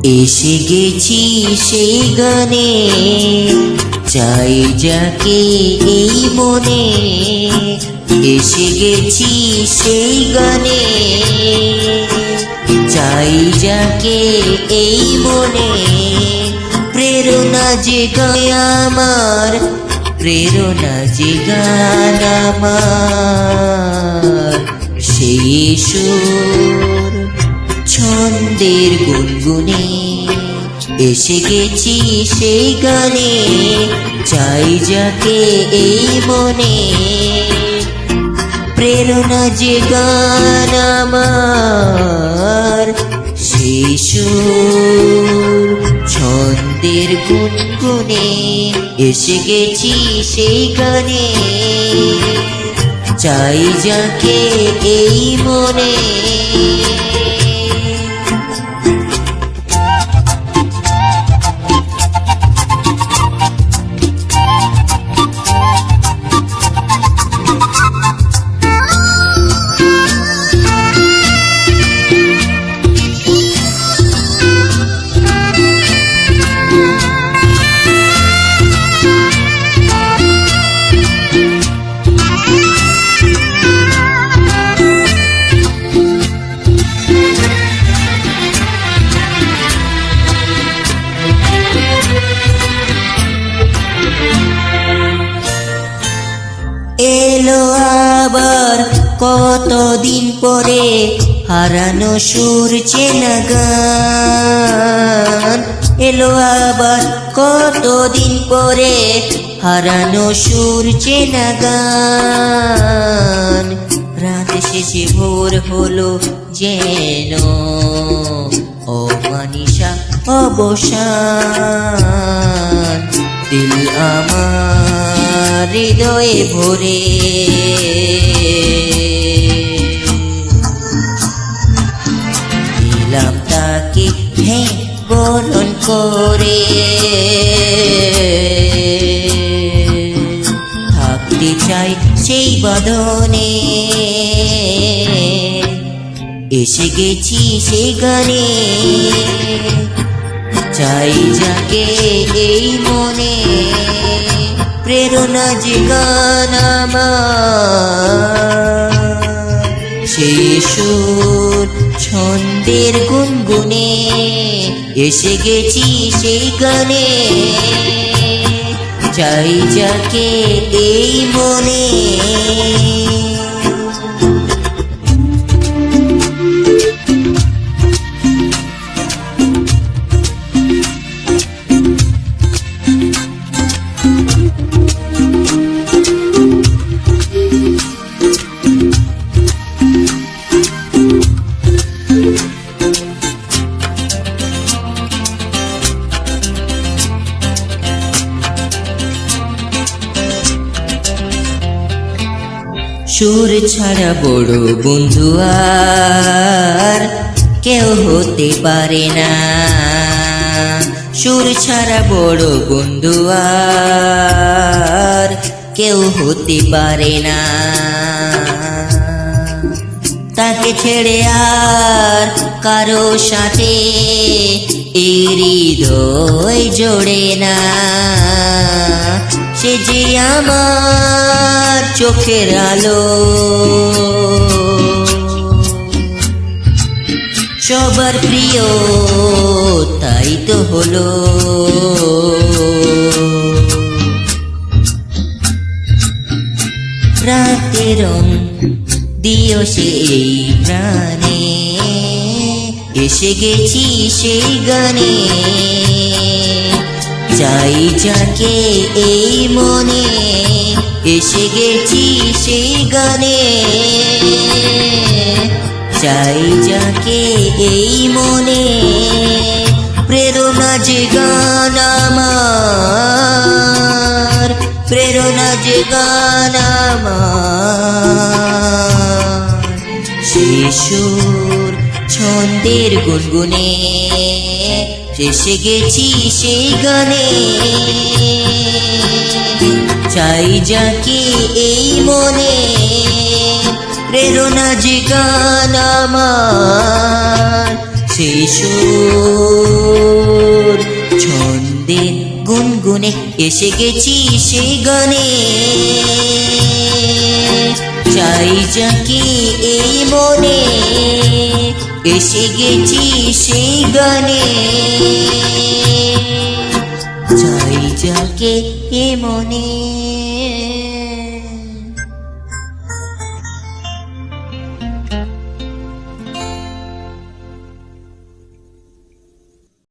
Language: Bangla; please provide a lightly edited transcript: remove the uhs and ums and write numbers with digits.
এসে গেছি সেই গানে, চাই যাকে এই মনে। এসে গেছি সেই গানে, চাই যাকে এই মনে। প্রেরণা জেগায় আমার, প্রেরণা জেগায় আমার। সেই সুর ছন্দের গুনগুনে, এসে গেছি সেই গানে, চাই যাকে এই মনে। প্রেরণা জেগান আমার, সেই সুর ছন্দের গুনগুনে। এসে গেছি সেই গানে, চাই যাকে এই মনে। এলো আবার কতদিন পরে হারানো সুর চেনা গান। এলো আবার কতদিন পরে হারানো সুর চেনা গান। রাত শেষে ভোর হলো যেন অমানিসা অবসান। দিল আমার হৃদয়ে ভরে, দিলাম তাকে হ্যাঁ বরণ করে। থাকতে চাই সেই বাঁধনে, এসে গেছি সেই গানে, চাই যাকে এই মনে। প্রেরণা জেগান আমার, সেই সুর ছন্দের গুনগুনে। এসে গেছি সেই গানে, চাই যাকে এই মনে। সুর ছাড়া বড় বন্ধু আর কেউ হতে পারে না। সুর ছাড়া বড় বন্ধু আর কেউ হতে পারে না। তাকে ছেড়ে আর কারো সাথে এই হৃদয় জোড়ে না। সে যে আমার চোখের আলো, সবার প্রিয় তাই তো হলো। রাতের রং দিও সেই প্রাণে, এসে গেছি সেই গানে, চাই যাকে এই মনে। এসে গেছি সেই গানে, চাই যাকে এই মনে। প্রেরণা জেগান আমার, প্রেরণা জেগান আমার। সেই সুর ছন্দের গুনগুনে, এসে গেছি সেই গানে, চাই যাকে এই মনে। প্রেরণা জেগান আমার, সেই সুর গুনে এসে গেছি সেই গানে। চাই যাকে এই মনে এসে গেছি সেই গানে।